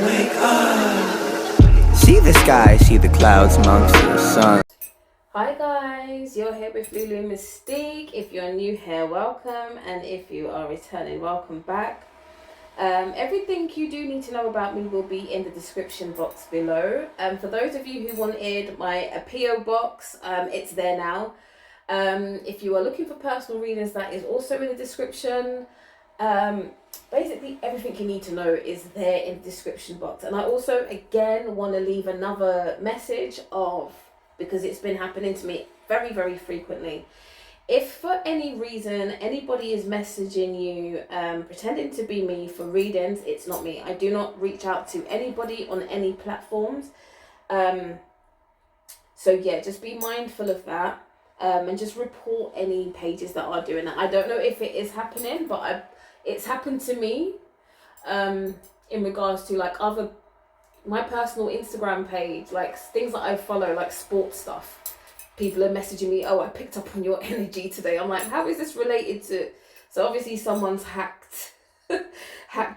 See the sky, see the clouds amongst the sun. Hi guys, you're here with Lulu and Mystique. If you're new here, welcome, and if you are returning, welcome back. Everything you do need to know about me will be in the description box below. For those of you who wanted my P.O Box, it's there now. If you are looking for personal readings, that is also in the description. Basically everything you need to know is there in the description box. And I also again want to leave another message because it's been happening to me very, very frequently. If for any reason anybody is messaging you pretending to be me for readings, it's not me. I do not reach out to anybody on any platforms. So yeah, just be mindful of that. And just report any pages that are doing that. I don't know if it is happening, but it's happened to me in regards to like my personal Instagram page, like things that I follow, like sports stuff. People are messaging me, oh, I picked up on your energy today. I'm like, how is this related to? So obviously someone's hacked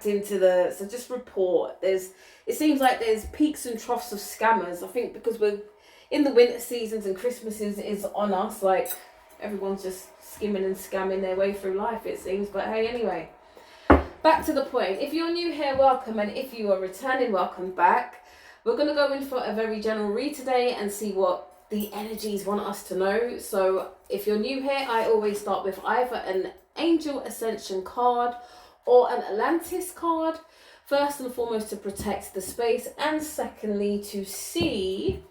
into so just report. It seems like there's peaks and troughs of scammers. I think because we're in the winter seasons and Christmas is on us, like everyone's just skimming and scamming their way through life, it seems. But hey, anyway, back to the point. If you're new here, welcome, and if you are returning, welcome back. We're going to go in for a very general read today and see what the energies want us to know. So if you're new here, I always start with either an Angel Ascension card or an Atlantis card. First and foremost, to protect the space, and secondly, to see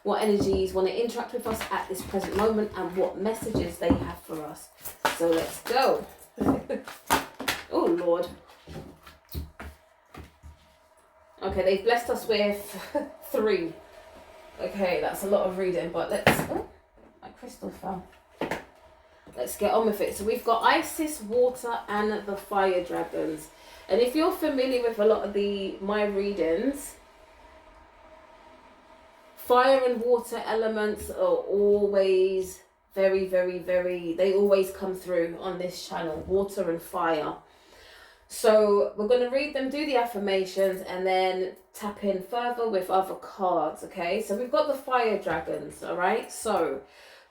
what energies want to interact with us at this present moment and what messages they have for us. So let's go. Oh Lord. Okay, they've blessed us with 3. Okay, that's a lot of reading, but my crystal fell. Let's get on with it. So we've got Isis, Water, and the Fire Dragons. And if you're familiar with a lot of my readings, fire and water elements are always very, very, very, they always come through on this channel, water and fire. So we're going to read them, do the affirmations, and then tap in further with other cards, okay? So we've got the Fire Dragons, all right? So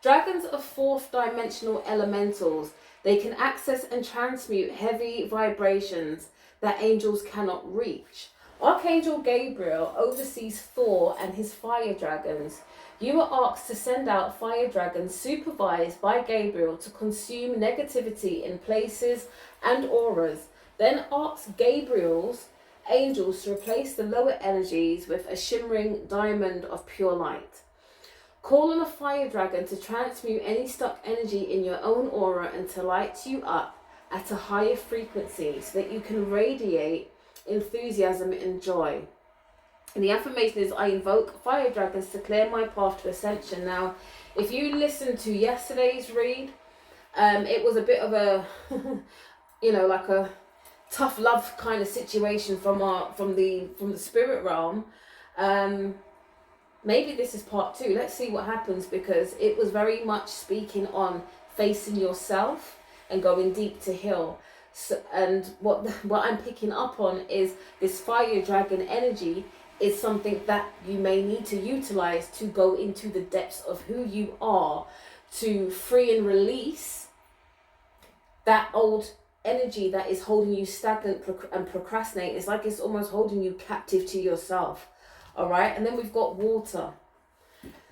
dragons are 4th dimensional elementals. They can access and transmute heavy vibrations that angels cannot reach. Archangel Gabriel oversees Thor and his fire dragons. You are asked to send out fire dragons supervised by Gabriel to consume negativity in places and auras. Then ask Gabriel's angels to replace the lower energies with a shimmering diamond of pure light. Call on a fire dragon to transmute any stuck energy in your own aura and to light you up at a higher frequency so that you can radiate enthusiasm and joy. And the affirmation is, I invoke fire dragons to clear my path to ascension. Now, if you listened to yesterday's read, it was a bit of a, like a tough love kind of situation from the spirit realm. Maybe this is part 2. Let's see what happens, because it was very much speaking on facing yourself and going deep to heal. So, and what I'm picking up on is this fire dragon energy is something that you may need to utilize to go into the depths of who you are, to free and release that old energy that is holding you stagnant and procrastinating. It's like it's almost holding you captive to yourself. All right. And then we've got water.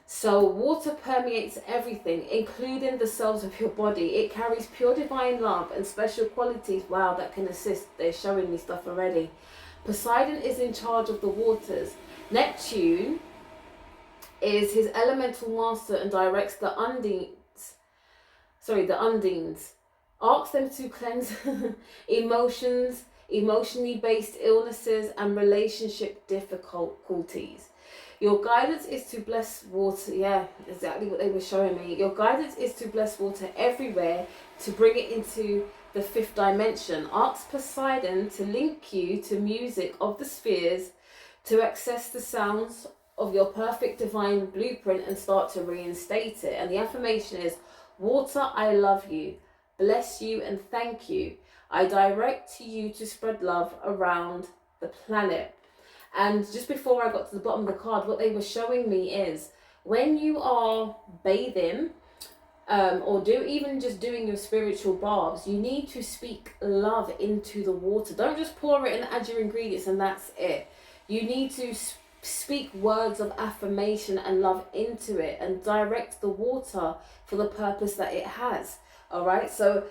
So water permeates everything, including the cells of your body. It carries pure divine love and special qualities. Wow, that can assist. They're showing me stuff already. Poseidon is in charge of the waters. Neptune is his elemental master and directs the Undines. Ask them to cleanse emotionally based illnesses and relationship difficulties. Your guidance is to bless water. Yeah, exactly what they were showing me. Your guidance is to bless water everywhere, to bring it into the 5th dimension. Ask Poseidon to link you to music of the spheres, to access the sounds of your perfect divine blueprint and start to reinstate it. And the affirmation is, water, I love you, bless you and thank you. I direct you to spread love around the planet. And just before I got to the bottom of the card, what they were showing me is when you are bathing, or even just doing your spiritual baths, you need to speak love into the water. Don't just pour it and add your ingredients and that's it. You need to speak words of affirmation and love into it and direct the water for the purpose that it has. All right, so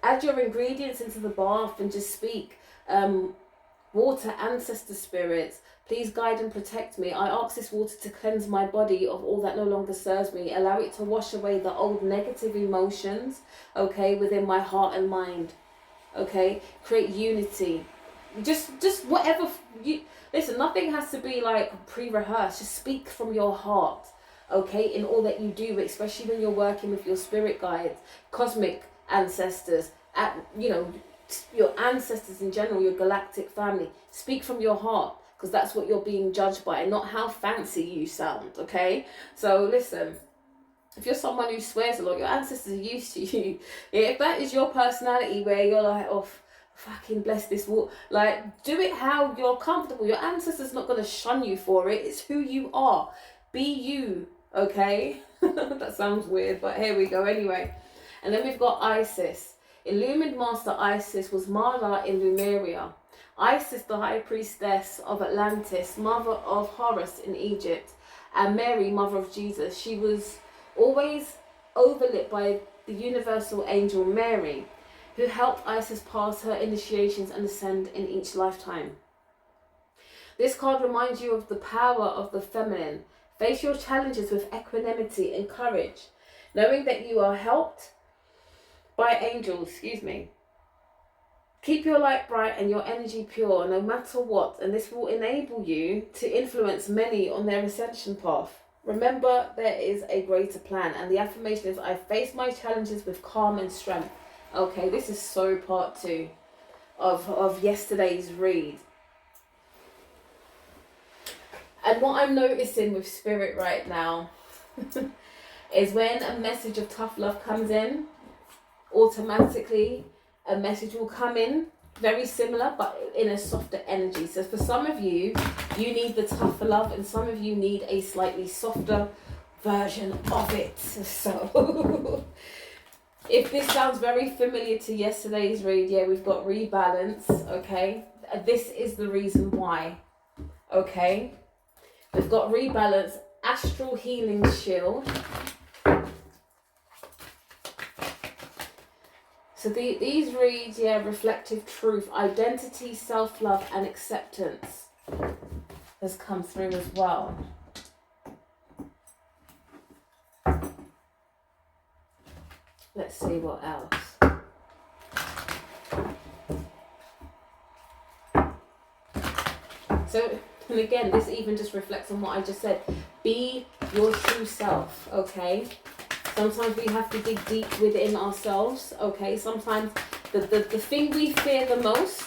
add your ingredients into the bath and just speak, water, ancestor spirits, please guide and protect me. I ask this water to cleanse my body of all that no longer serves me. Allow it to wash away the old negative emotions, okay, within my heart and mind. Okay, create unity. Just whatever you listen. Nothing has to be like pre-rehearsed. Just speak from your heart, okay, in all that you do, especially when you're working with your spirit guides, cosmic ancestors, your ancestors in general, your galactic family. Speak from your heart, because that's what you're being judged by, and not how fancy you sound, okay? So listen, if you're someone who swears a lot, your ancestors are used to you. If that is your personality where you're like, oh, fucking bless this water, like, do it how you're comfortable. Your ancestors not going to shun you for it. It's who you are. Be you, okay? That sounds weird, but here we go anyway. And then we've got Isis. Illumined Master Isis was Mara in Lemuria. Isis, the high priestess of Atlantis, mother of Horus in Egypt, and Mary, mother of Jesus. She was always overlit by the universal angel Mary, who helped Isis pass her initiations and ascend in each lifetime. This card reminds you of the power of the feminine. Face your challenges with equanimity and courage, knowing that you are helped by angels, Keep your light bright and your energy pure no matter what, and this will enable you to influence many on their ascension path. Remember, there is a greater plan, and the affirmation is, I face my challenges with calm and strength. Okay, this is so part 2 of yesterday's read. And what I'm noticing with spirit right now is when a message of tough love comes in, automatically a message will come in very similar but in a softer energy. So for some of you, you need the tougher love, and some of you need a slightly softer version of it. So if this sounds very familiar to yesterday's read, yeah, we've got rebalance, okay? This is the reason why, okay? We've got rebalance, astral healing shield. So these reads, yeah, reflective truth, identity, self-love and acceptance has come through as well. Let's see what else. So, and again, this even just reflects on what I just said. Be your true self, okay? Sometimes we have to dig deep within ourselves, okay? Sometimes the thing we fear the most,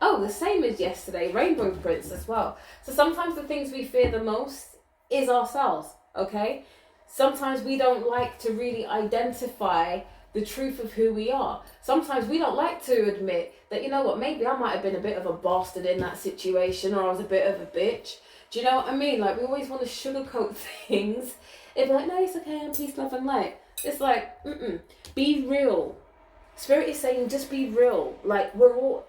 the same as yesterday, rainbow prints as well. So sometimes the things we fear the most is ourselves, okay? Sometimes we don't like to really identify the truth of who we are. Sometimes we don't like to admit that, you know what, maybe I might have been a bit of a bastard in that situation, or I was a bit of a bitch. Do you know what I mean? Like, we always want to sugarcoat things. It's like, no, it's okay, I'm peace, love and light. It's like, be real. Spirit is saying, just be real. Like, we're all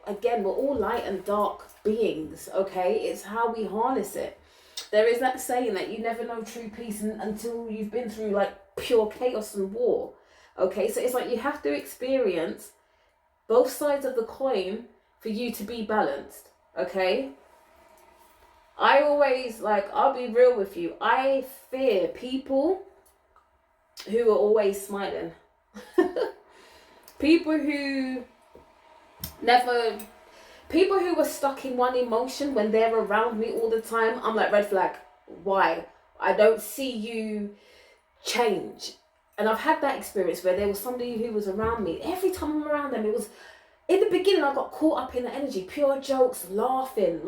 light and dark beings, okay? It's how we harness it. There is that saying that you never know true peace until you've been through, like, pure chaos and war, okay? So it's like you have to experience both sides of the coin for you to be balanced, okay? I always, I'll be real with you. I fear people who are always smiling. People who are stuck in one emotion when they're around me all the time. I'm like, red flag. Why? I don't see you change. And I've had that experience where there was somebody who was around me. Every time I'm around them, it was, in the beginning, I got caught up in the energy, pure jokes, laughing,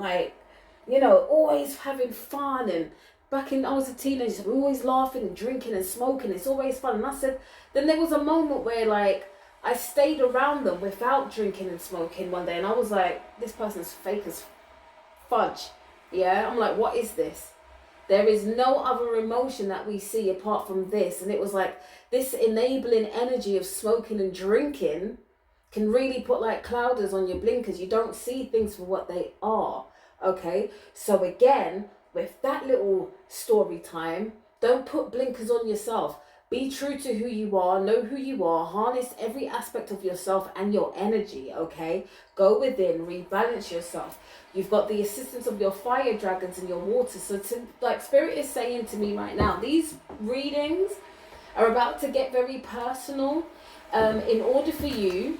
always having fun. And back in, I was a teenager, so we're always laughing and drinking and smoking. It's always fun. And I said, then there was a moment where, I stayed around them without drinking and smoking one day, and I was like, this person's fake as fudge. Yeah, I'm like, what is this? There is no other emotion that we see apart from this. And it was like, this enabling energy of smoking and drinking can really put like clouders on your blinkers. You don't see things for what they are. Okay, so again, with that little story time, don't put blinkers on yourself. Be true to who you are, know who you are, harness every aspect of yourself and your energy, okay? Go within, rebalance yourself. You've got the assistance of your fire dragons and your water. So like Spirit is saying to me right now, these readings are about to get very personal. In order for you,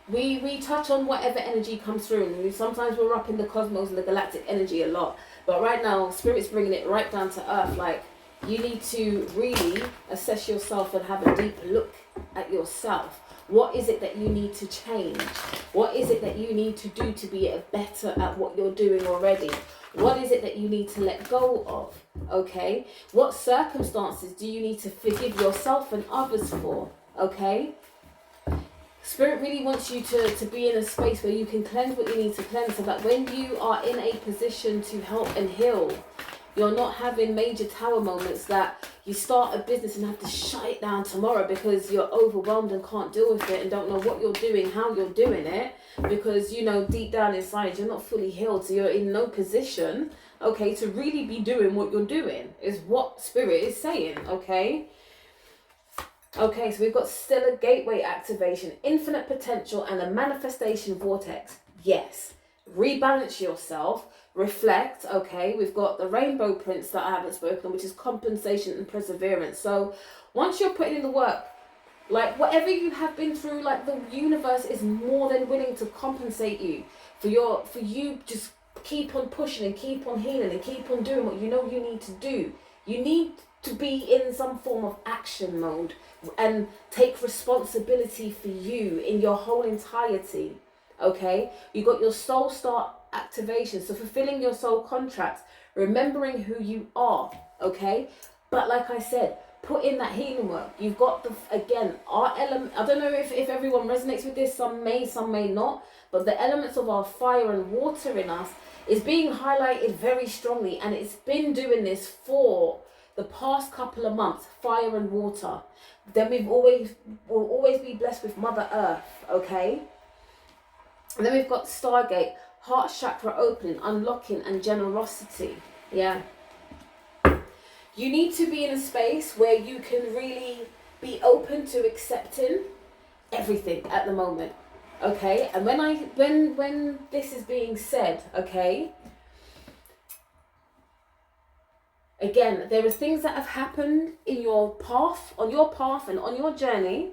we touch on whatever energy comes through, and sometimes we're up in the cosmos and the galactic energy a lot. But right now, Spirit's bringing it right down to earth. Like, you need to really assess yourself and have a deep look at yourself. What is it that you need to change? What is it that you need to do to be better at what you're doing already? What is it that you need to let go of? Okay? What circumstances do you need to forgive yourself and others for? Okay? Spirit really wants you to be in a space where you can cleanse what you need to cleanse, so that when you are in a position to help and heal, you're not having major tower moments that you start a business and have to shut it down tomorrow because you're overwhelmed and can't deal with it and don't know what you're doing, how you're doing it, because, you know, deep down inside you're not fully healed, so you're in no position, okay, to really be doing what you're doing, is what Spirit is saying, okay? Okay, so we've got Stellar Gateway activation, infinite potential, and a manifestation vortex. Yes. Rebalance yourself, reflect. Okay, we've got the rainbow prince that I haven't spoken, which is compensation and perseverance. So once you're putting in the work, like whatever you have been through, like the universe is more than willing to compensate you for you just keep on pushing and keep on healing and keep on doing what you know you need to do. You need to be in some form of action mode and take responsibility for you in your whole entirety. Okay, you got your soul start activation, so fulfilling your soul contracts, remembering who you are. Okay, but like I said, put in that healing work. You've got our element. I don't know if everyone resonates with this. Some may not, but the elements of our fire and water in us is being highlighted very strongly, and it's been doing this for the past couple of months. Fire and water. Then will always be blessed with Mother Earth. Okay. And then we've got Stargate, heart chakra opening, unlocking, and generosity. Yeah. You need to be in a space where you can really be open to accepting everything at the moment. Okay? And when this is being said, okay, again, there are things that have happened in your path, on your path and on your journey,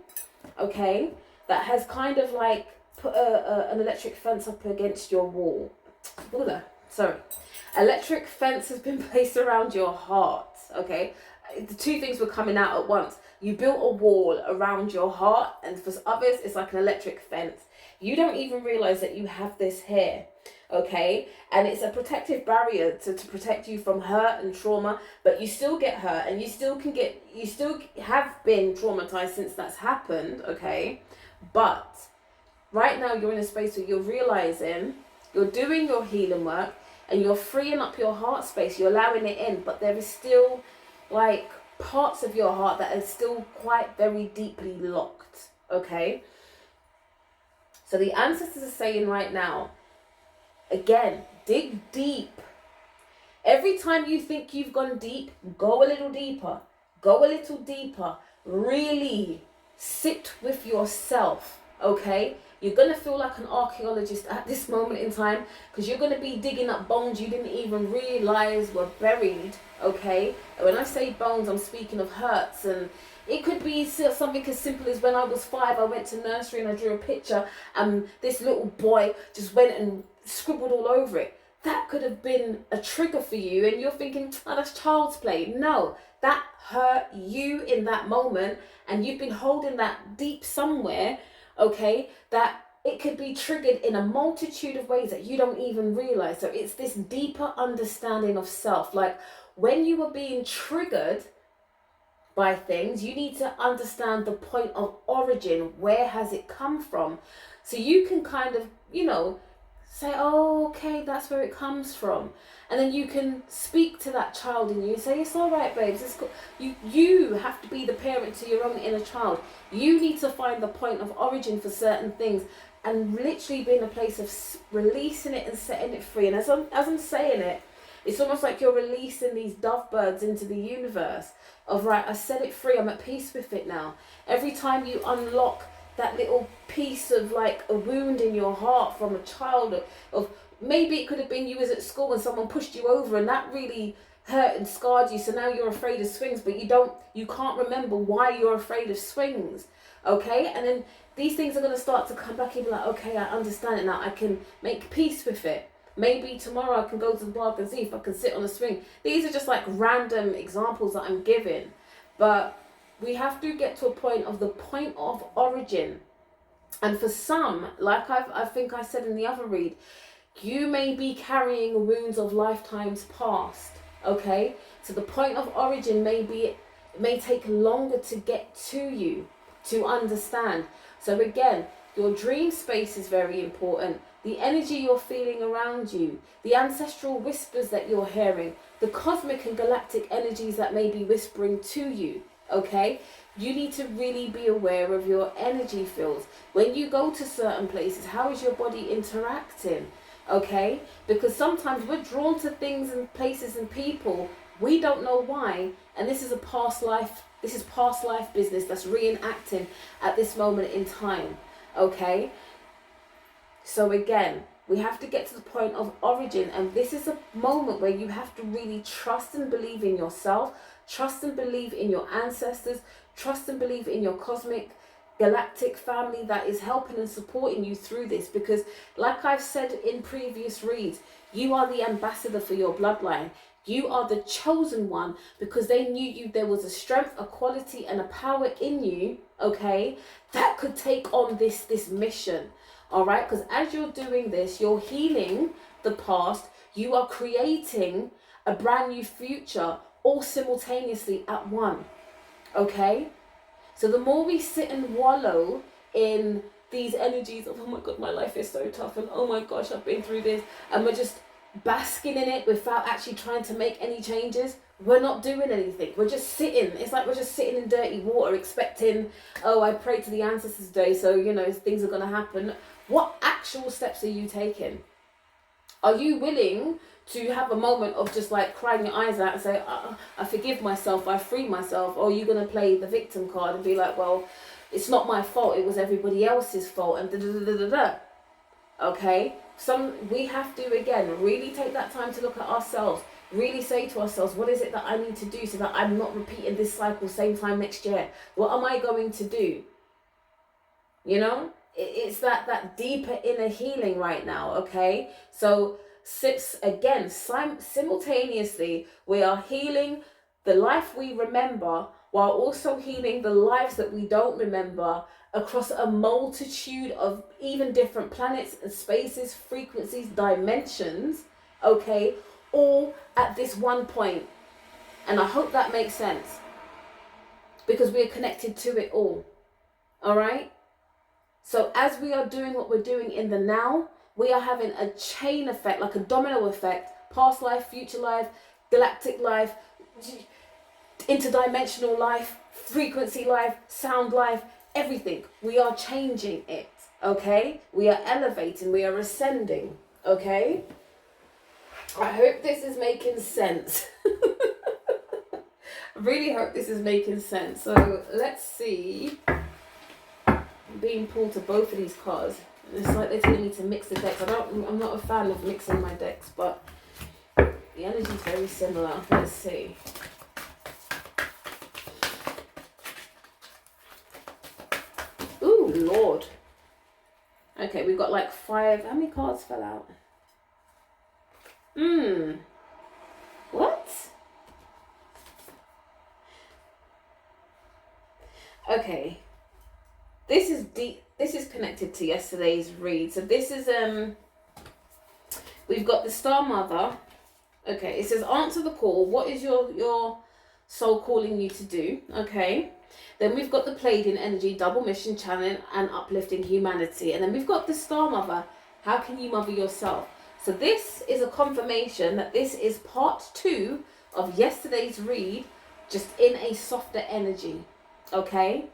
okay, that has kind of like put an electric fence up against your wall. Electric fence has been placed around your heart, okay? The two things were coming out at once. You built a wall around your heart, and for others, it's like an electric fence. You don't even realize that you have this here, okay? And it's a protective barrier to protect you from hurt and trauma, but you still get hurt, and you still have been traumatized since that's happened, okay? But right now you're in a space where you're realizing, you're doing your healing work, and you're freeing up your heart space, you're allowing it in, but there is still like parts of your heart that are still quite very deeply locked, okay? So the ancestors are saying right now, again, dig deep. Every time you think you've gone deep, go a little deeper. Go a little deeper. Really sit with yourself, okay? You're going to feel like an archaeologist at this moment in time, because you're going to be digging up bones you didn't even realize were buried, okay? And when I say bones, I'm speaking of hurts, and it could be something as simple as when I was 5, I went to nursery and I drew a picture, and this little boy just went and scribbled all over it. That could have been a trigger for you, and you're thinking, oh, that's child's play. No, that hurt you in that moment, and you've been holding that deep somewhere, okay, that it could be triggered in a multitude of ways that you don't even realize. So it's this deeper understanding of self. Like when you were being triggered, by things. You need to understand the point of origin. Where has it come from? So you can kind of, you know, say, oh, okay, that's where it comes from. And then you can speak to that child in you and say, it's all right, babes. It's cool. You have to be the parent to your own inner child. You need to find the point of origin for certain things and literally be in a place of releasing it and setting it free. And as I'm saying it, it's almost like you're releasing these dove birds into the universe of, right, I set it free. I'm at peace with it now. Every time you unlock that little piece of like a wound in your heart from a child of maybe it could have been you was at school and someone pushed you over and that really hurt and scarred you, so now you're afraid of swings, but you can't remember why you're afraid of swings. Okay, and then these things are going to start to come back and be like, okay, I understand it now, I can make peace with it. Maybe tomorrow I can go to the park and see if I can sit on a swing. These are just like random examples that I'm giving, but we have to get to a point of the point of origin. And for some, like I think I said in the other read, you may be carrying wounds of lifetimes past, okay? So the point of origin may take longer to get to you, to understand. So again, your dream space is very important. The energy you're feeling around you, the ancestral whispers that you're hearing, the cosmic and galactic energies that may be whispering to you, okay? You need to really be aware of your energy fields. When you go to certain places, how is your body interacting? Okay, because sometimes we're drawn to things and places and people, we don't know why, and this is past life business that's reenacting at this moment in time. Okay, so again, we have to get to the point of origin, and this is a moment where you have to really trust and believe in yourself, trust and believe in your ancestors, trust and believe in your cosmic galactic family that is helping and supporting you through this, because like I've said in previous reads, you are the ambassador for your bloodline. You are the chosen one because they knew you, there was a strength, a quality and a power in you, okay, that could take on this mission. All right, because as you're doing this, you're healing the past, you are creating a brand new future all simultaneously at one. Okay, so the more we sit and wallow in these energies of, oh my God, my life is so tough, and oh my gosh, I've been through this, and we're just basking in it without actually trying to make any changes, we're not doing anything. We're just sitting. It's like we're just sitting in dirty water expecting, oh, I prayed to the ancestors today, so, you know, things are going to happen. What actual steps are you taking? Are you willing to have a moment of just like crying your eyes out and say, I forgive myself, I free myself? Or are you going to play the victim card and be like, well, it's not my fault, it was everybody else's fault, and da-da-da-da-da-da. Okay? We have to, again, really take that time to look at ourselves. Really say to ourselves, what is it that I need to do so that I'm not repeating this cycle same time next year? What am I going to do? You know? It's that deeper inner healing right now, okay? So simultaneously, we are healing the life we remember while also healing the lives that we don't remember across a multitude of even different planets and spaces, frequencies, dimensions, okay? All at this one point. And I hope that makes sense, because we are connected to it all, all right? So as we are doing what we're doing in the now, we are having a chain effect, like a domino effect, past life, future life, galactic life, interdimensional life, frequency life, sound life, everything. We are changing it, okay? We are elevating, we are ascending, okay? I hope this is making sense. I really hope this is making sense. So let's see. I'm being pulled to both of these cards. It's like they're telling me to mix the decks. I'm not a fan of mixing my decks, but the energy is very similar. Let's see. Ooh, Lord. Okay, we've got like 5. How many cards fell out? What? Okay. This is deep. This is connected to yesterday's read. So this is we've got the Star Mother. Okay, it says answer the call. What is your soul calling you to do, okay? Then we've got the Pleiadian energy, double mission, channeling and uplifting humanity. And then we've got the Star Mother. How can you mother yourself? So this is a confirmation that this is part 2 of yesterday's read, just in a softer energy, okay?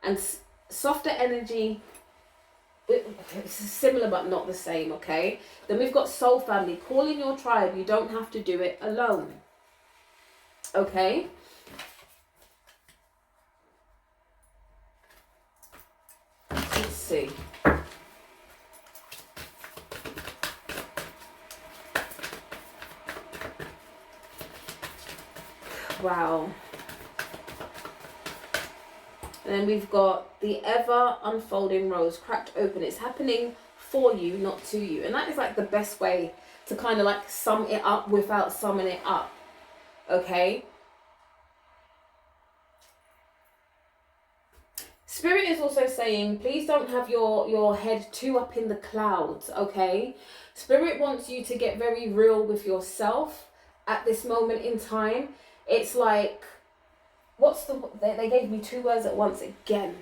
And softer energy, it's similar but not the same, okay? Then we've got Soul Family, call in your tribe. You don't have to do it alone, okay? Let's see. Wow. And then we've got the ever unfolding rose, cracked open. It's happening for you, not to you. And that is like the best way to kind of like sum it up without summing it up. Okay. Spirit is also saying, please don't have your head too up in the clouds. Okay. Spirit wants you to get very real with yourself at this moment in time. It's like, they gave me 2 words at once again.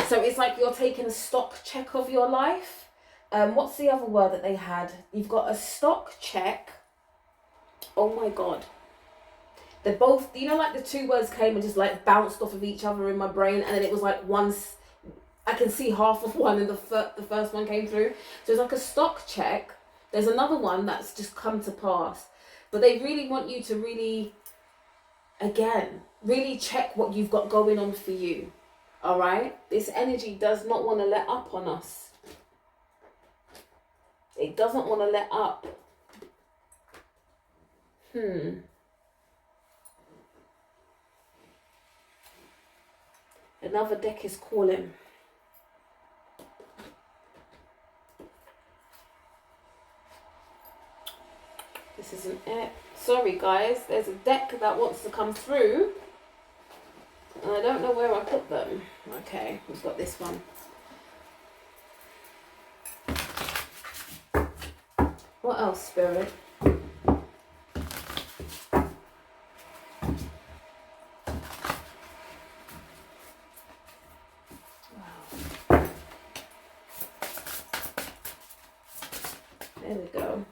So it's like you're taking a stock check of your life. What's the other word that they had? You've got a stock check. Oh my God. They're both, you know, like the 2 words came and just like bounced off of each other in my brain. And then it was like once, I can see half of one and the first one came through. So it's like a stock check. There's another one that's just come to pass. But they really want you to really, again, really check what you've got going on for you. All right? This energy does not want to let up on us. It doesn't want to let up. Another deck is calling. This isn't it. Sorry guys, there's a deck that wants to come through. And I don't know where I put them. Okay, we've got this one. What else, Spirit? Wow. There we go.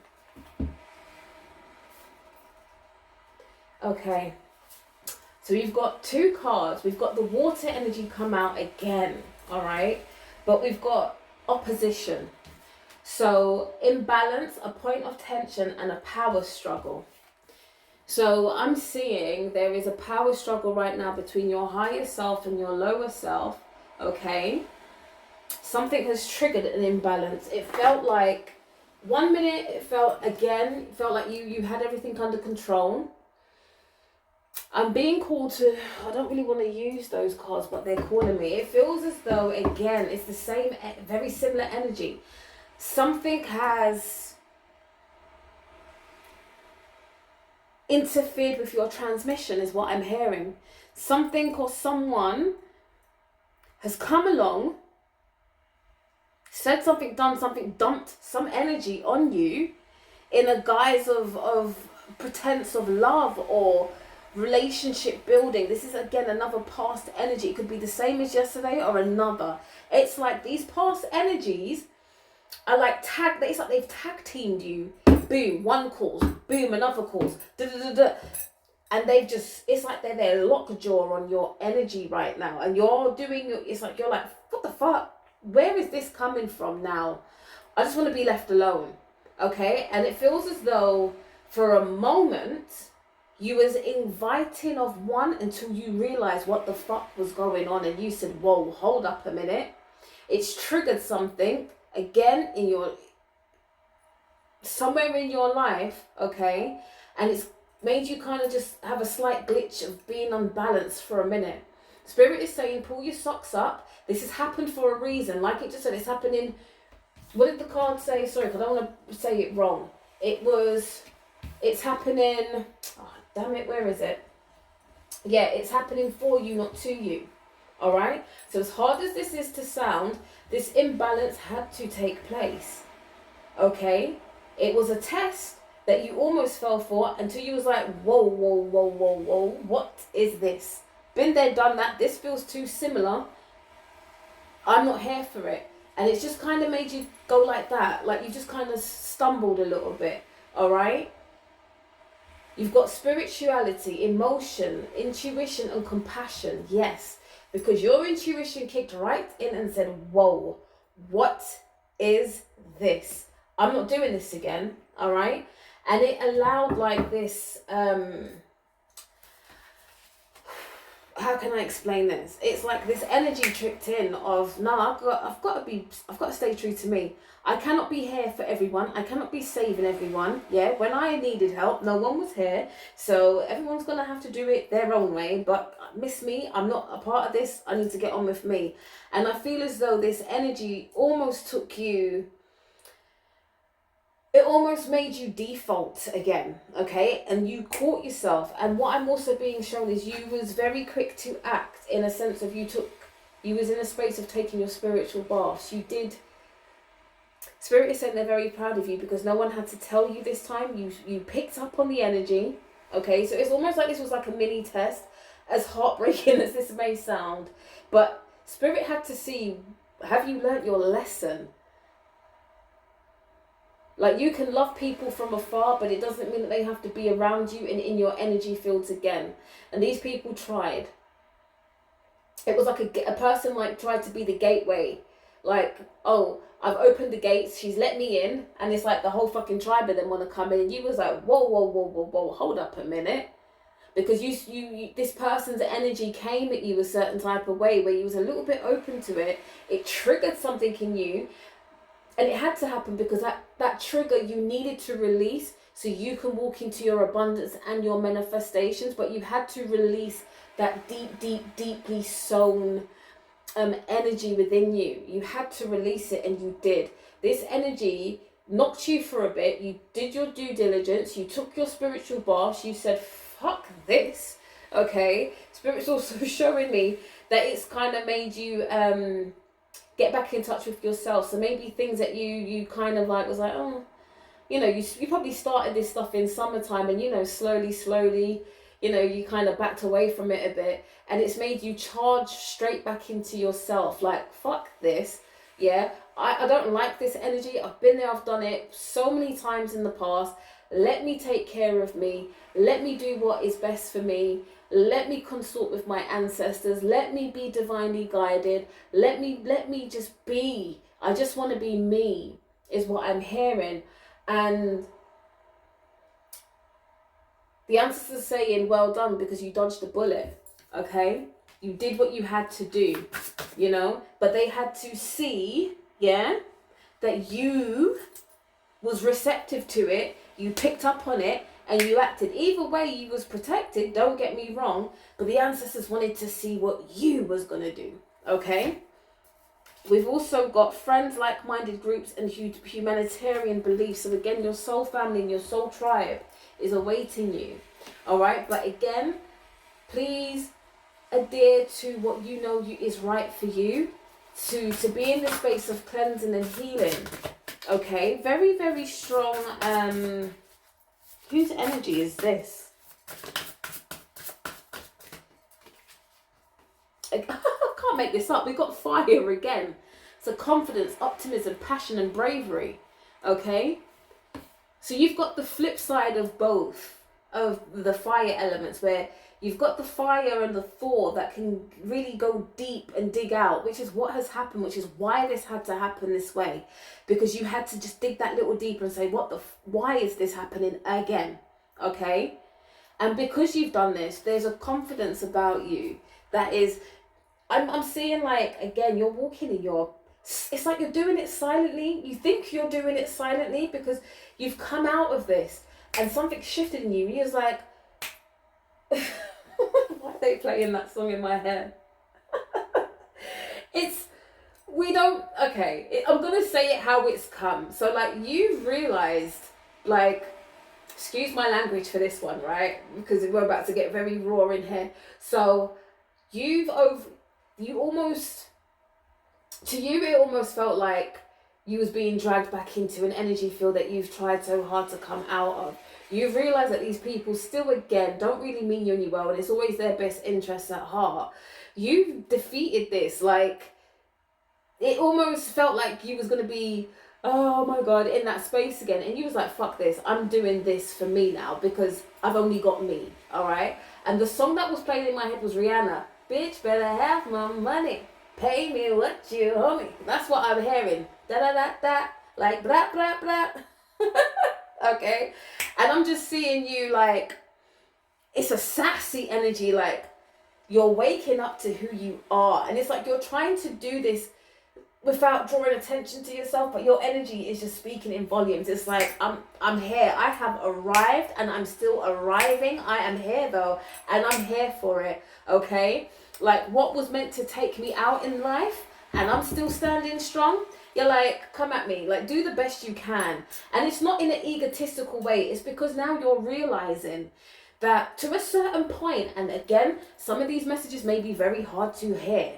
Okay. So we've got 2 cards. We've got the water energy come out again, all right? But we've got opposition. So imbalance, a point of tension, and a power struggle. So I'm seeing there is a power struggle right now between your higher self and your lower self, okay? Something has triggered an imbalance. It felt like, 1 minute it felt like you had everything under control. I'm being called to, I don't really want to use those cards, but they're calling me. It feels as though, again, it's the same, very similar energy. Something has interfered with your transmission is what I'm hearing. Something or someone has come along, said something, done something, dumped some energy on you in a guise of pretense of love or relationship building. This is again another past energy. It could be the same as yesterday or another. It's like these past energies are like it's like they've tag teamed you. Boom, one calls, boom, another calls, and they've just, it's like they're their lockjaw on your energy right now, and you're like, what the fuck, where is this coming from now? I just want to be left alone, okay? And it feels as though for a moment you was inviting of one until you realized what the fuck was going on, and you said, whoa, hold up a minute. It's triggered something again in your, somewhere in your life, okay? And it's made you kind of just have a slight glitch of being unbalanced for a minute. Spirit is saying, pull your socks up. This has happened for a reason. Like it just said, it's happening. What did the card say? Sorry, because I don't want to say it wrong. It's happening. Oh, damn it, where is it? Yeah, it's happening for you, not to you. All right? So as hard as this is to sound, this imbalance had to take place. Okay? It was a test, that you almost fell for until you was like, whoa, whoa, whoa, whoa, whoa, what is this? Been there, done that. This feels too similar. I'm not here for it. And it's just kind of made you go like that. Like you just kind of stumbled a little bit. All right? You've got spirituality, emotion, intuition, and compassion. Yes. Because your intuition kicked right in and said, whoa, what is this? I'm not doing this again. All right? And it allowed like this, how can I explain this? It's like this energy tricked in of, no, I've got to stay true to me. I cannot be here for everyone. I cannot be saving everyone. Yeah, when I needed help, no one was here. So everyone's going to have to do it their own way. But miss me, I'm not a part of this. I need to get on with me. And I feel as though this energy almost took you, it almost made you default again, okay? And you caught yourself. And what I'm also being shown is you was very quick to act, in a sense of you was in a space of taking your spiritual baths. You did. Spirit is saying they're very proud of you because no one had to tell you this time. You picked up on the energy, okay? So it's almost like this was like a mini test, as heartbreaking as this may sound. But Spirit had to see, have you learnt your lesson? Like, you can love people from afar, but it doesn't mean that they have to be around you and in your energy fields again. And these people tried. It was like a person like tried to be the gateway. Like, oh, I've opened the gates, she's let me in, and it's like the whole fucking tribe of them want to come in, and you was like, whoa, whoa, whoa, whoa, whoa, hold up a minute. Because you this person's energy came at you a certain type of way where you was a little bit open to it. It triggered something in you. And it had to happen because that trigger you needed to release so you can walk into your abundance and your manifestations. But you had to release that deeply sown energy within you. You had to release it, and you did. This energy knocked you for a bit. You did your due diligence. You took your spiritual bath. You said, fuck this. Okay? Spirit's also showing me that it's kind of made you... get back in touch with yourself. So maybe things that you kind of like was like, oh, you know, you probably started this stuff in summertime, and you know, slowly, you know, you kind of backed away from it a bit, and it's made you charge straight back into yourself. Like, fuck this. Yeah, I don't like this energy. I've been there, I've done it so many times in the past. Let me take care of me. Let me do what is best for me. Let me consult with my ancestors. Let me be divinely guided. Let me just be. I just want to be me, is what I'm hearing. And the ancestors are saying, well done, because you dodged a bullet. Okay? You did what you had to do, you know? But they had to see, yeah, that you was receptive to it. You picked up on it. And you acted. Either way, you was protected, don't get me wrong, but the ancestors wanted to see what you was going to do, okay? We've also got friends, like-minded groups, and humanitarian beliefs. So again, your soul family and your soul tribe is awaiting you, all right? But again, please adhere to what you know is right for you, to be in the space of cleansing and healing, okay? Very, very strong, whose energy is this? I can't make this up. We've got fire again. So confidence, optimism, passion, and bravery. Okay? So you've got the flip side of both of the fire elements, where you've got the fire and the Thor that can really go deep and dig out, which is what has happened, which is why this had to happen this way. Because you had to just dig that little deeper and say, why is this happening again? Okay? And because you've done this, there's a confidence about you that is, I'm seeing, like, again, you're walking in your, it's like you're doing it silently. You think you're doing it silently because you've come out of this and something shifted in you. You're like, why are they playing that song in my head? I'm going to say it how it's come. So, like, you've realised, like, excuse my language for this one, right? Because we're about to get very raw in here. So, it almost felt like you was being dragged back into an energy field that you've tried so hard to come out of. You've realised that these people still, again, don't really mean you any well, and it's always their best interests at heart. You've defeated this. Like, it almost felt like you was going to be, oh my God, in that space again. And you was like, fuck this. I'm doing this for me now because I've only got me. All right. And the song that was playing in my head was Rihanna. Bitch, better have my money. Pay me what you owe me. That's what I'm hearing. Da da da da. Like, blah, blah, blah. Okay. And I'm just seeing you like, it's a sassy energy. Like, you're waking up to who you are. And it's like you're trying to do this without drawing attention to yourself, but your energy is just speaking in volumes. It's like, I'm here. I have arrived and I'm still arriving. I am here though, and I'm here for it. Okay? Like, what was meant to take me out in life, and I'm still standing strong. You're like, come at me. Like, do the best you can. And it's not in an egotistical way. It's because now you're realizing that to a certain point, and again, some of these messages may be very hard to hear.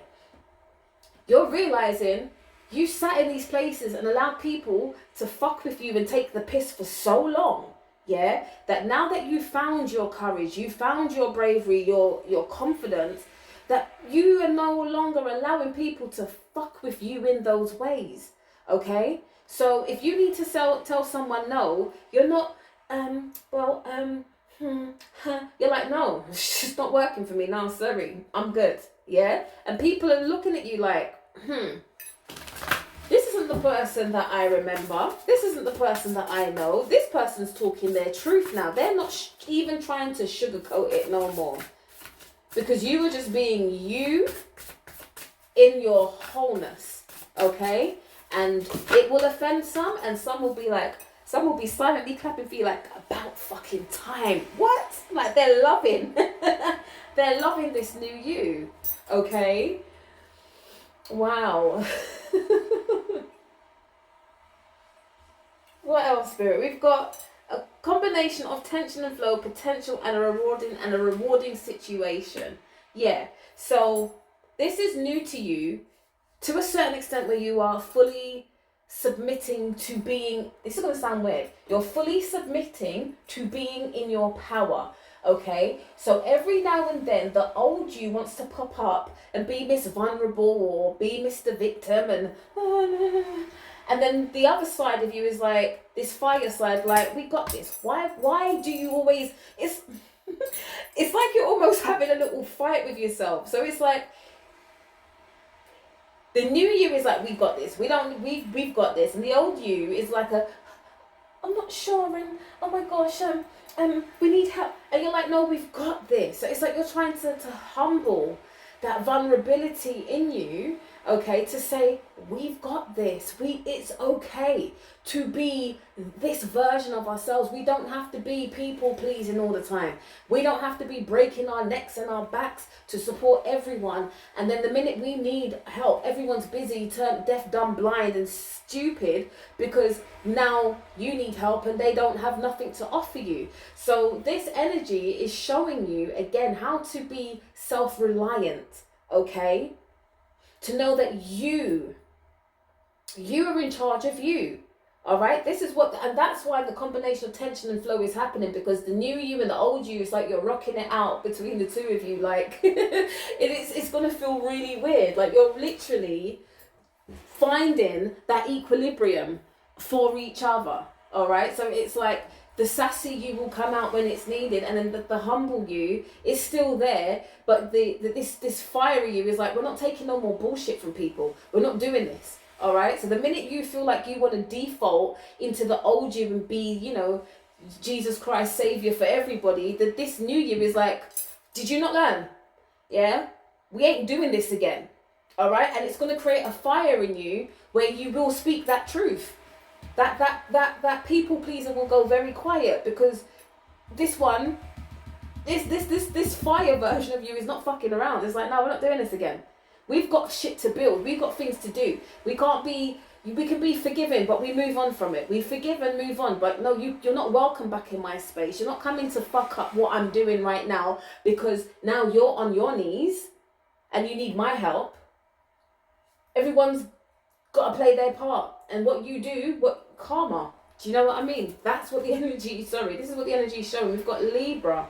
You're realizing you sat in these places and allowed people to fuck with you and take the piss for so long, yeah, that now that you found your courage, you found your bravery, your confidence, that you are no longer allowing people to fuck with you in those ways, okay? So if you need to tell someone no, you're not, you're like, no, it's just not working for me. No, sorry, I'm good, yeah? And people are looking at you like, this isn't the person that I remember. This isn't the person that I know. This person's talking their truth now. They're not even trying to sugarcoat it no more. Because you were just being you in your wholeness, okay? And it will offend some, and some will be like, some will be silently clapping for you like, about fucking time. What? Like, they're loving. They're loving this new you, okay? Wow. What else, Spirit? We've got a combination of tension and flow, potential, and a rewarding situation. Yeah. So this is new to you to a certain extent, where you are fully submitting to being, this is going to sound weird, you're fully submitting to being in your power. Okay, so every now and then the old you wants to pop up and be Miss Vulnerable or be Mr. Victim, and then the other side of you is like this fire side, like, we got this. Why do you always, it's it's like you're almost having a little fight with yourself. So it's like the new you is like, we got this. We've got this, and the old you is like I'm not sure, and oh my gosh, we need help. And you're like, no, we've got this. So it's like you're trying to humble that vulnerability in you, okay, to say, we've got this. It's okay to be this version of ourselves. We don't have to be people pleasing all the time. We don't have to be breaking our necks and our backs to support everyone. And then the minute we need help, everyone's busy, turned deaf, dumb, blind, and stupid because now you need help and they don't have nothing to offer you. So this energy is showing you again how to be self-reliant, okay? To know that you are in charge of you. All right, this is what, and that's why the combination of tension and flow is happening, because the new you and the old you is like you're rocking it out between the two of you. Like it's gonna feel really weird. Like you're literally finding that equilibrium for each other. All right, so it's like the sassy you will come out when it's needed, and then the humble you is still there, but this fiery you is like, we're not taking no more bullshit from people. We're not doing this. All right, so the minute you feel like you want to default into the old you and be, you know, Jesus Christ savior for everybody, that this new you is like, did you not learn? Yeah, we ain't doing this again. All right, and it's going to create a fire in you where you will speak that truth. That people pleaser will go very quiet, because this one, this fire version of you is not fucking around. It's like, no, we're not doing this again. We've got shit to build. We've got things to do. We can be forgiven, but we move on from it. We forgive and move on. But no, you're not welcome back in my space. You're not coming to fuck up what I'm doing right now, because now you're on your knees and you need my help. Everyone's got to play their part. and what you do, what karma. Do you know what I mean? That's what the energy, this is what the energy is showing. We've got Libra.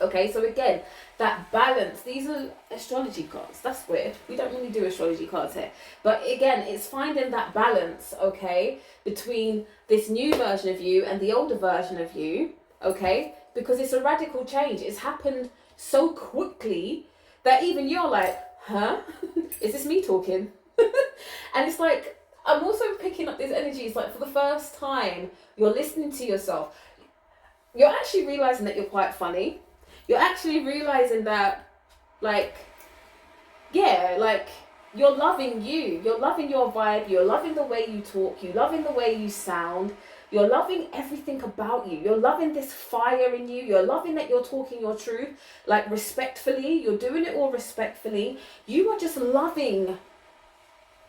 Okay, so again, that balance. These are astrology cards. That's weird. We don't really do astrology cards here. But again, it's finding that balance, okay, between this new version of you and the older version of you, okay? Because it's a radical change. It's happened so quickly that even you're like, huh? Is this me talking? And it's like, I'm also picking up this energy. It's like for the first time, you're listening to yourself. You're actually realizing that you're quite funny. You're actually realizing that, like, yeah, like, you're loving you. You're loving your vibe. You're loving the way you talk. You're loving the way you sound. You're loving everything about you. You're loving this fire in you. You're loving that you're talking your truth, like, respectfully. You're doing it all respectfully. You are just loving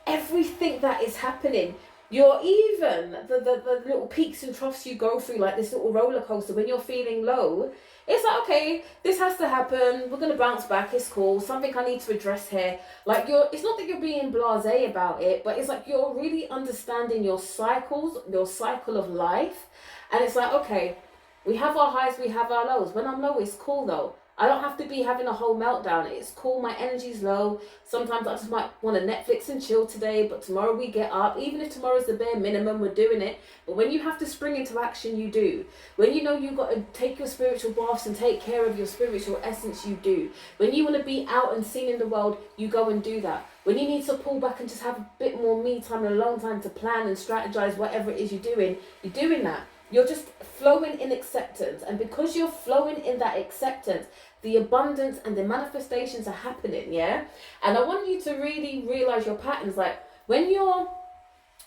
everything that is happening. You're even the little peaks and troughs you go through, like this little roller coaster when you're feeling low. It's like, okay, this has to happen. We're gonna bounce back. It's cool. Something I need to address here. Like it's not that you're being blasé about it, but it's like you're really understanding your cycles, your cycle of life. And it's like, okay, we have our highs, we have our lows. When I'm low, it's cool though. I don't have to be having a whole meltdown. It's cool, my energy's low. Sometimes I just might want to Netflix and chill today, but tomorrow we get up. Even if tomorrow's the bare minimum, we're doing it. But when you have to spring into action, you do. When you know you've got to take your spiritual baths and take care of your spiritual essence, you do. When you want to be out and seen in the world, you go and do that. When you need to pull back and just have a bit more me time and a long time to plan and strategize whatever it is you're doing that. You're just flowing in acceptance. And because you're flowing in that acceptance, the abundance and the manifestations are happening, yeah? And I want you to really realize your patterns. Like, when you're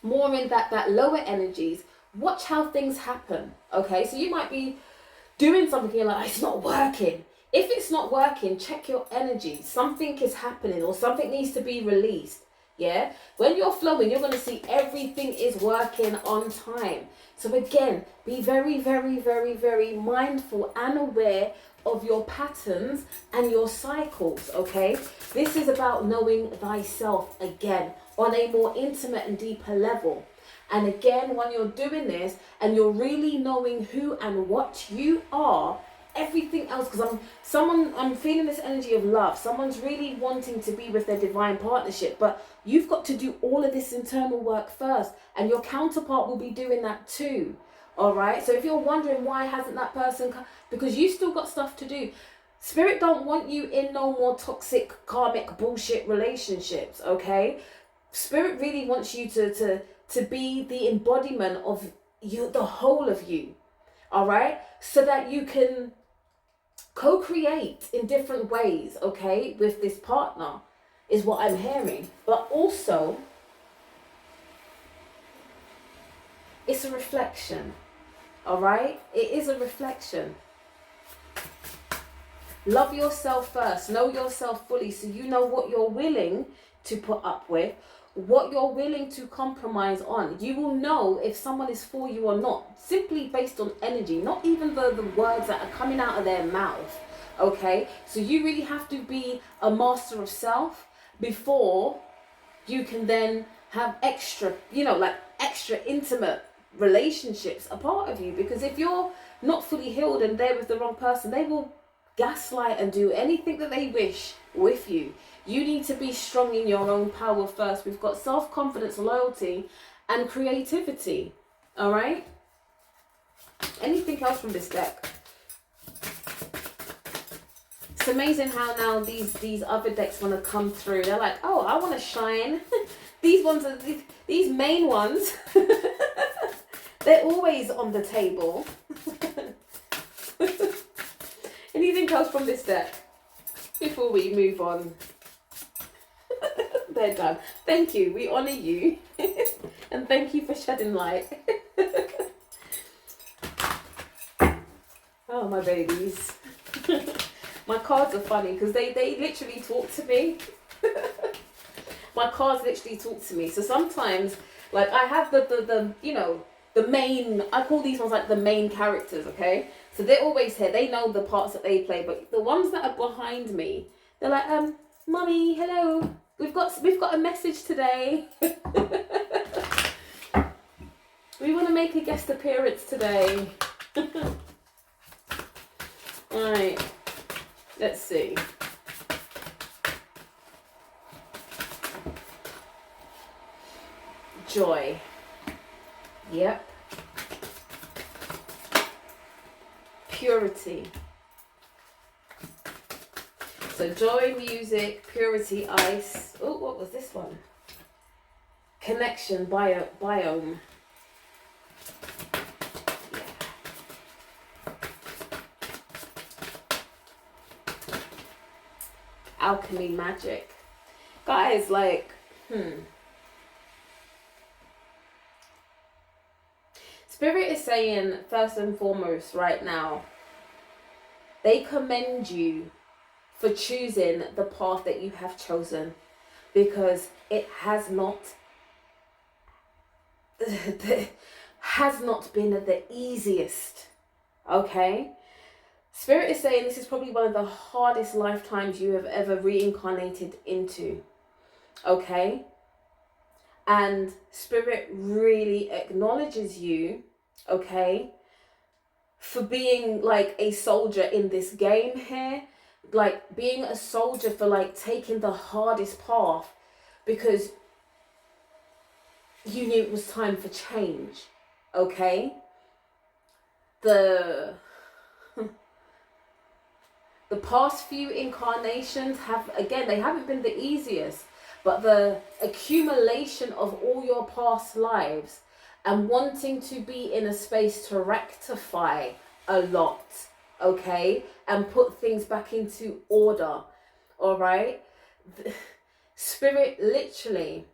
more in that lower energies, watch how things happen, okay? So you might be doing something and you're like, it's not working. If it's not working, check your energy. Something is happening or something needs to be released, yeah? When you're flowing, you're going to see everything is working on time. So again, be very, very, very, very mindful and aware of your patterns and your cycles, okay? This is about knowing thyself again on a more intimate and deeper level. And again, when you're doing this and you're really knowing who and what you are, everything else, because I'm feeling this energy of love. Someone's really wanting to be with their divine partnership, but you've got to do all of this internal work first, and your counterpart will be doing that too. All right. So if you're wondering why hasn't that person come, because you still got stuff to do. Spirit don't want you in no more toxic karmic bullshit relationships. Okay. Spirit really wants you to be the embodiment of you, the whole of you. All right. So that you can co-create in different ways. Okay. With this partner is what I'm hearing. But also, it's a reflection. All right? It is a reflection. Love yourself first. Know yourself fully so you know what you're willing to put up with, what you're willing to compromise on. You will know if someone is for you or not, simply based on energy, not even the words that are coming out of their mouth. Okay? So you really have to be a master of self before you can then have extra, like extra intimate relationships a part of you. Because if you're not fully healed and they're with the wrong person, they will gaslight and do anything that they wish with you. You need to be strong in your own power first. We've got self-confidence, loyalty, and creativity. All right? Anything else from this deck? It's amazing how now these other decks want to come through. They're like, oh, I want to shine. These ones are these main ones. They're always on the table. Anything else from this deck before we move on? They're done. Thank you. We honor you. And thank you for shedding light. Oh, my babies. My cards are funny because they literally talk to me. My cards literally talk to me. So sometimes, like, I have the main, I call these ones like the main characters, okay? So they're always here. They know the parts that they play. But the ones that are behind me, they're like, Mummy, hello. We've got a message today. We want to make a guest appearance today. Alright, let's see. Joy. Yep. Purity. So joy, music, purity, ice. Oh, what was this one? Connection, biome. Yeah. Alchemy, magic. Guys, like, Spirit is saying, first and foremost, right now, they commend you for choosing the path that you have chosen, because it has not been the easiest. Okay, Spirit is saying this is probably one of the hardest lifetimes you have ever reincarnated into. Okay, and Spirit really acknowledges you, okay, for being like a soldier in this game here, like being a soldier, for like taking the hardest path, because you knew it was time for change. Okay, the past few incarnations they haven't been the easiest, but the accumulation of all your past lives and wanting to be in a space to rectify a lot, okay, and put things back into order, all right? Spirit literally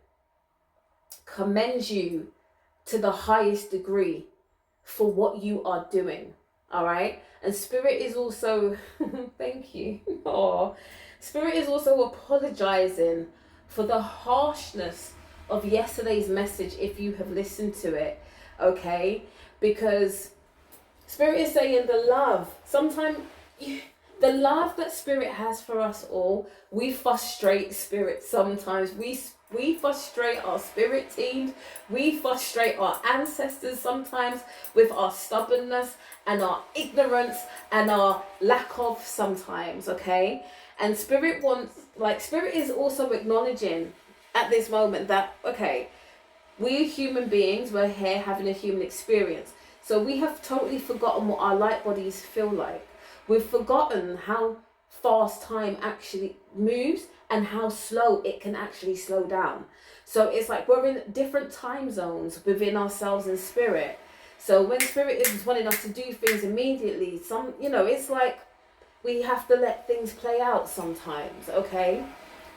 commends you to the highest degree for what you are doing, all right? And Spirit is also, thank you, Spirit is also apologizing for the harshness of yesterday's message, if you have listened to it, okay? Because Spirit is saying the love, sometimes the love that Spirit has for us all, we frustrate Spirit sometimes. We frustrate our spirit teams. We frustrate our ancestors sometimes with our stubbornness and our ignorance and our lack of sometimes, okay? And Spirit is also acknowledging at this moment that, okay, we human beings, we're here having a human experience. So we have totally forgotten what our light bodies feel like. We've forgotten how fast time actually moves and how slow it can actually slow down. So it's like we're in different time zones within ourselves and Spirit. So when Spirit is wanting us to do things immediately, it's like we have to let things play out sometimes, okay?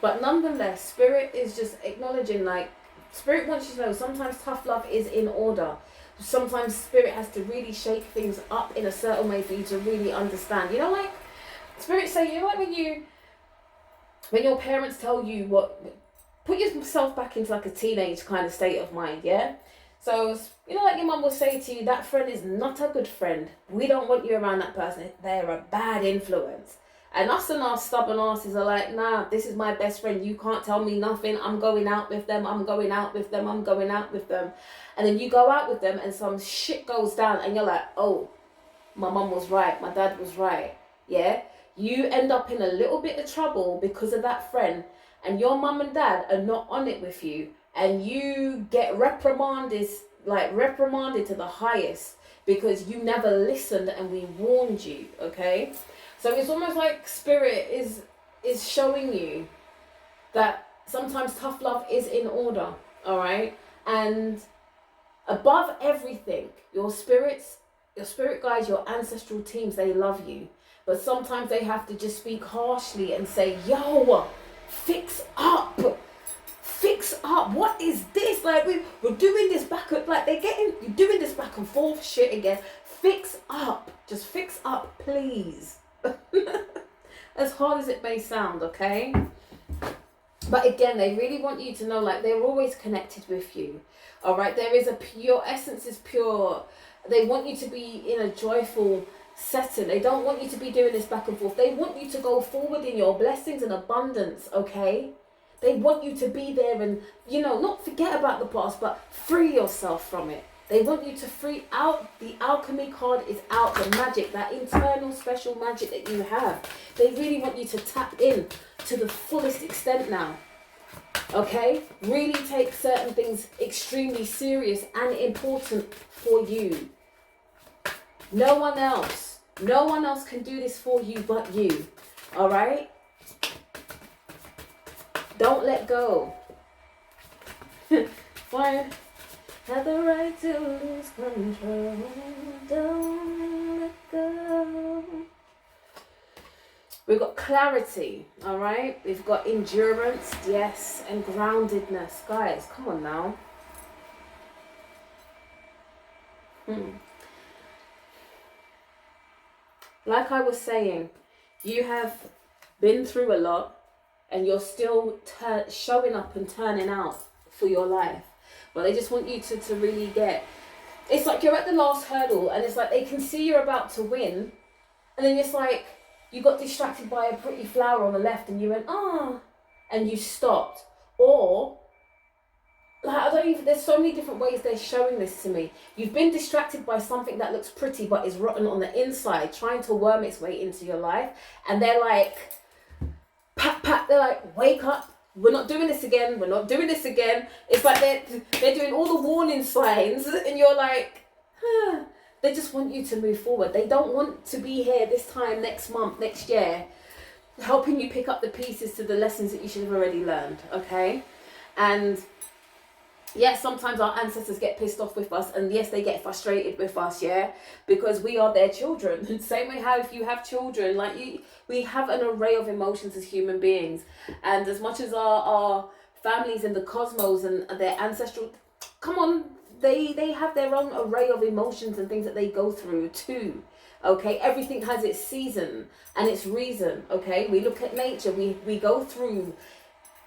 But nonetheless, Spirit is just acknowledging, like, Spirit wants you to know sometimes tough love is in order. Sometimes Spirit has to really shake things up in a certain way for you to really understand. Like Spirit say, like when your parents tell you put yourself back into like a teenage kind of state of mind, yeah? So, like your mum will say to you, that friend is not a good friend. We don't want you around that person. They're a bad influence. And us and our stubborn asses are like, nah, this is my best friend. You can't tell me nothing. I'm going out with them. I'm going out with them. I'm going out with them. And then you go out with them and some shit goes down and you're like, oh, my mum was right. My dad was right. Yeah? You end up in a little bit of trouble because of that friend, and your mum and dad are not on it with you, and you get reprimanded to the highest because you never listened and we warned you, okay? So it's almost like Spirit is showing you that sometimes tough love is in order, all right? And above everything, your spirit guides, your ancestral teams, they love you. But sometimes they have to just speak harshly and say, yo, fix up. What is this? Like, we're doing this you're doing this back and forth shit again. Fix up. Just fix up, please. As hard as it may sound, okay? But again, they really want you to know, like, they're always connected with you. All right? Your essence is pure. They want you to be in a joyful setting. They don't want you to be doing this back and forth. They want you to go forward in your blessings and abundance, okay? They want you to be there and, not forget about the past, but free yourself from it. They want you to free out. The alchemy card is out. The magic, that internal special magic that you have. They really want you to tap in to the fullest extent now. Okay? Really take certain things extremely serious and important for you. No one else. No one else can do this for you but you. Alright? Don't let go. Fire. Have the right to lose control. Don't let go. We've got clarity, all right? We've got endurance, yes, and groundedness. Guys, come on now. Like I was saying, you have been through a lot and you're still showing up and turning out for your life. But they just want you to really get... It's like you're at the last hurdle and it's like they can see you're about to win. And then it's like you got distracted by a pretty flower on the left and you went, ah, and you stopped. Or, like, I don't even... There's so many different ways they're showing this to me. You've been distracted by something that looks pretty but is rotten on the inside, trying to worm its way into your life. And they're like, pat, pat, they're like, wake up. We're not doing this again. We're not doing this again. It's like they're doing all the warning signs and you're like, huh. They just want you to move forward. They don't want to be here this time next month, next year, helping you pick up the pieces to the lessons that you should have already learned, okay? And yes, sometimes our ancestors get pissed off with us, and yes, they get frustrated with us, yeah, because we are their children. And same way how if you have children, like we have an array of emotions as human beings, and as much as our families in the cosmos and their ancestral, come on, they have their own array of emotions and things that they go through too. Okay, everything has its season and its reason. Okay, we look at nature, we go through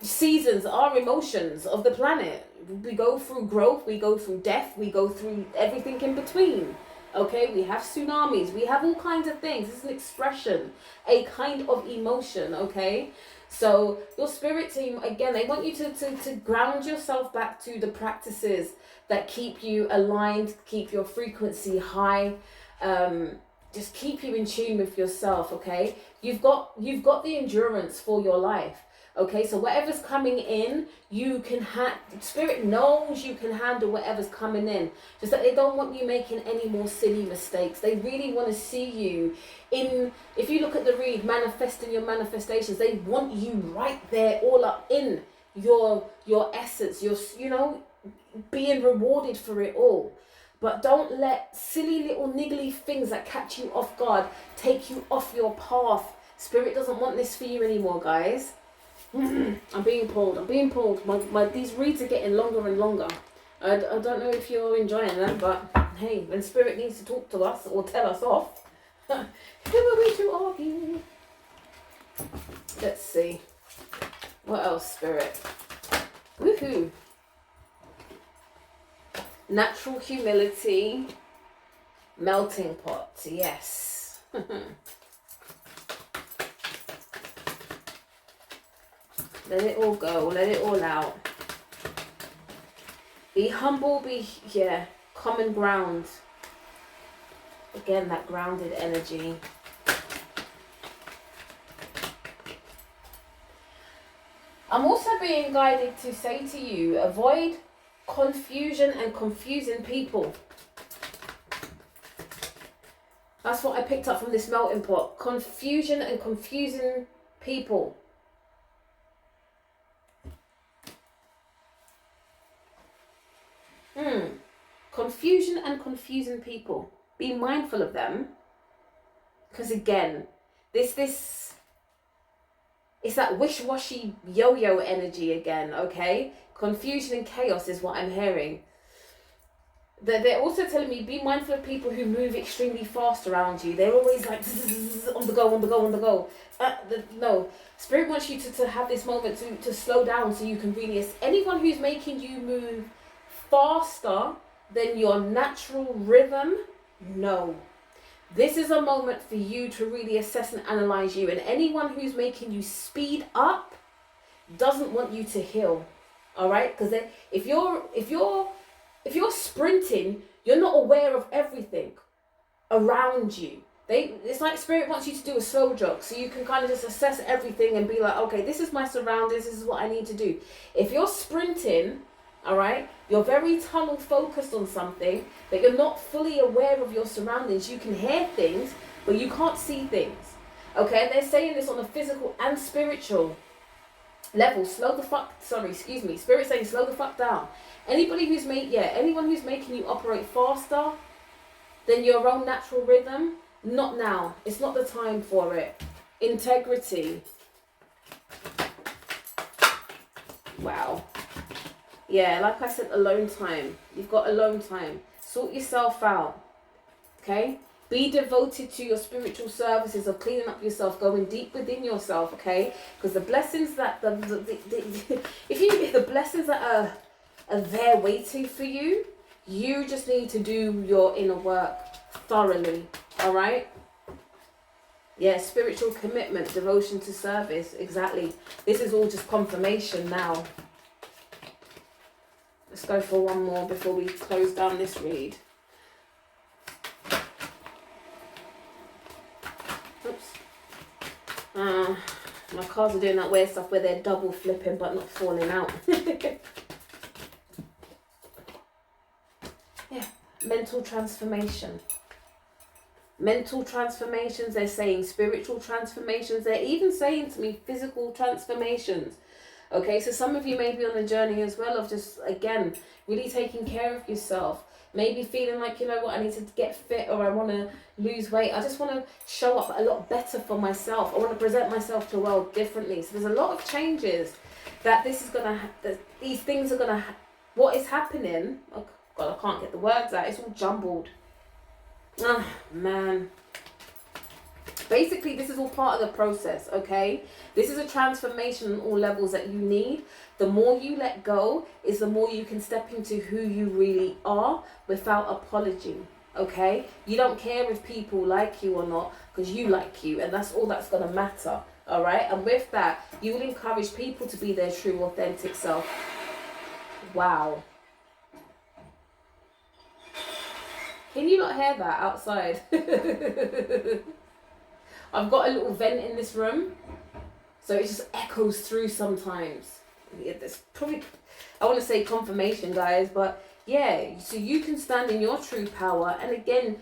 seasons, our emotions of the planet. We go through growth, we go through death, we go through everything in between. Okay, we have tsunamis, we have all kinds of things. It's an expression, a kind of emotion, okay? So your spirit team, again, they want you to ground yourself back to the practices that keep you aligned, keep your frequency high, just keep you in tune with yourself, okay? You've got the endurance for your life. Okay, so whatever's coming in, you can Spirit knows you can handle whatever's coming in. Just that they don't want you making any more silly mistakes. They really want to see you in, if you look at the read, manifesting your manifestations, they want you right there, all up in your essence, being rewarded for it all. But don't let silly little niggly things that catch you off guard take you off your path. Spirit doesn't want this for you anymore, guys. I'm being pulled. These reads are getting longer and longer. I don't know if you're enjoying them, but hey, when Spirit needs to talk to us or tell us off, who are we to argue? Let's see. What else, Spirit? Woohoo. Natural humility. Melting pot. Yes. Let it all go. Let it all out. Be humble. Common ground. Again, that grounded energy. I'm also being guided to say to you, avoid confusion and confusing people. That's what I picked up from this melting pot. Confusion and confusing people. Confusion and confusing people. Be mindful of them. Because again, it's that wish-washy yo-yo energy again, okay? Confusion and chaos is what I'm hearing. They're also telling me, be mindful of people who move extremely fast around you. They're always like, on the go. No, Spirit wants you to have this moment to slow down so you can really... Anyone who's making you move faster than your natural rhythm, no. This is a moment for you to really assess and analyze you. And anyone who's making you speed up doesn't want you to heal. All right? Because if you're sprinting, You're not aware of everything around you. It's like Spirit wants you to do a slow jog, so you can kind of just assess everything and be like, okay, this is my surroundings, this is what I need to do. If you're sprinting, all right, you're very tunnel focused on something, but you're not fully aware of your surroundings. You can hear things, but you can't see things. Okay, they're saying this on a physical and spiritual level. Spirit saying slow the fuck down. Anyone who's making you operate faster than your own natural rhythm, not now. It's not the time for it. Integrity. Wow. Yeah, like I said, alone time. You've got alone time. Sort yourself out. Okay? Be devoted to your spiritual services of cleaning up yourself, going deep within yourself, okay? Because the blessings that if you get the blessings that are there waiting for you, you just need to do your inner work thoroughly. All right? Yeah, spiritual commitment, devotion to service. Exactly. This is all just confirmation now. Let's go for one more before we close down this read. Oops. My cards are doing that weird stuff where they're double flipping but not falling out. Yeah, mental transformation. Mental transformations, they're saying spiritual transformations, they're even saying to me physical transformations. Okay, so some of you may be on a journey as well of just, again, really taking care of yourself. Maybe feeling like, you know what, I need to get fit, or I want to lose weight. I just want to show up a lot better for myself. I want to present myself to the world differently. So there's a lot of changes that this is going to, that these things are going to, what is happening, oh God, I can't get the words out. It's all jumbled. Ah, man. Basically, this is all part of the process, okay? This is a transformation on all levels that you need. The more you let go is the more you can step into who you really are without apology, okay? You don't care if people like you or not, because you like you, and that's all that's going to matter, all right? And with that, you will encourage people to be their true, authentic self. Wow. Can you not hear that outside? I've got a little vent in this room, so it just echoes through sometimes. Yeah, there's probably, I want to say confirmation, guys, but yeah, so you can stand in your true power. And again,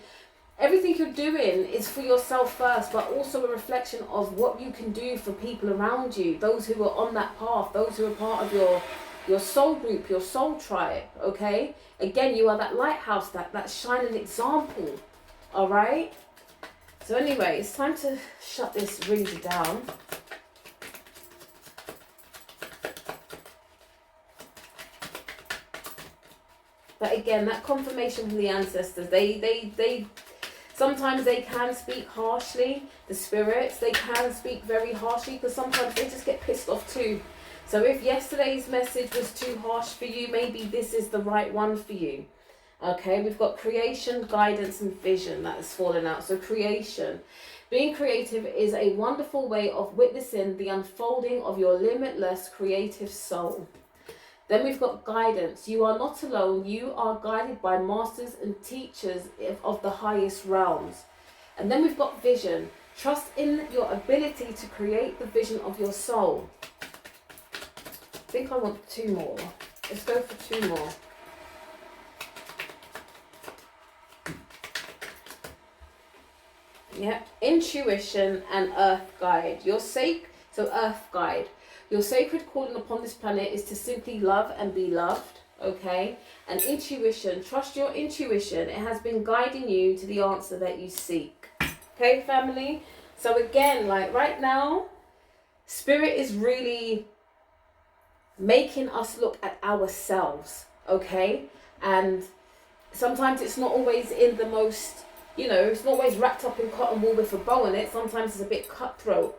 everything you're doing is for yourself first, but also a reflection of what you can do for people around you, those who are on that path, those who are part of your soul group, your soul tribe, okay? Again, you are that lighthouse, that shining example, all right? So anyway, it's time to shut this reader down. But again, that confirmation from the ancestors, they sometimes they can speak harshly. The spirits, they can speak very harshly, because sometimes they just get pissed off too. So if yesterday's message was too harsh for you, maybe this is the right one for you. Okay, we've got creation, guidance, and vision that has fallen out. So creation. Being creative is a wonderful way of witnessing the unfolding of your limitless creative soul. Then we've got guidance. You are not alone. You are guided by masters and teachers of the highest realms. And then we've got vision. Trust in your ability to create the vision of your soul. I think I want two more. Let's go for two more. Yeah, intuition and earth guide. Earth guide. Your sacred calling upon this planet is to simply love and be loved, okay? And intuition, trust your intuition. It has been guiding you to the answer that you seek. Okay, family? So again, like right now, Spirit is really making us look at ourselves, okay? And sometimes it's not always in the most, it's not always wrapped up in cotton wool with a bow on it. Sometimes it's a bit cutthroat.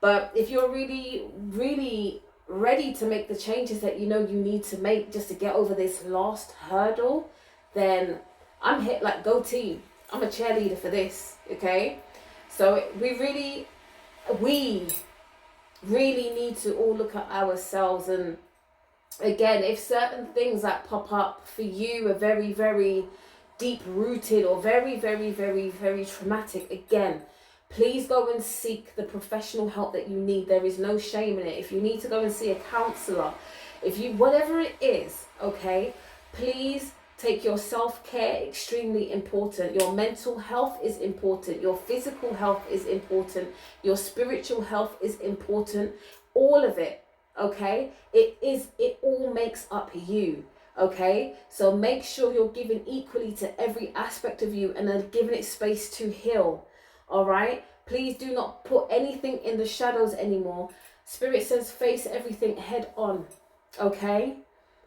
But if you're really, really ready to make the changes that you need to make just to get over this last hurdle, then I'm hit like go team. I'm a cheerleader for this, okay? So we really need to all look at ourselves. And again, if certain things that pop up for you are very, very, deep rooted or very, very, very, very traumatic, again, please go and seek the professional help that you need. There is no shame in it. If you need to go and see a counselor, if you, whatever it is, okay, please take your self-care extremely important. Your mental health is important. Your physical health is important. Your spiritual health is important. All of it, okay? It all makes up you, okay? So make sure you're giving equally to every aspect of you and then giving it space to heal, all right? Please do not put anything in the shadows anymore. Spirit says face everything head on, okay?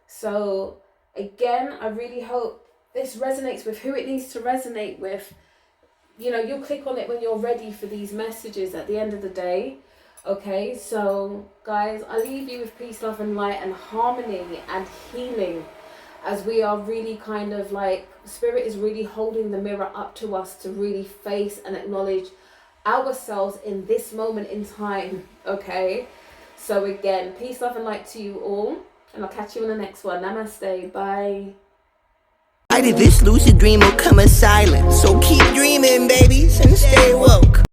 So again, I really hope this resonates with who it needs to resonate with. You know, you'll click on it when you're ready for these messages at the end of the day. Okay, so guys, I leave you with peace, love and light and harmony and healing, as we are really kind of like, Spirit is really holding the mirror up to us to really face and acknowledge ourselves in this moment in time. Okay, so again, peace, love and light to you all, and I'll catch you in the next one. Namaste. Bye. Why did this lucid dream will come as silence? So keep dreaming, babies, and stay woke.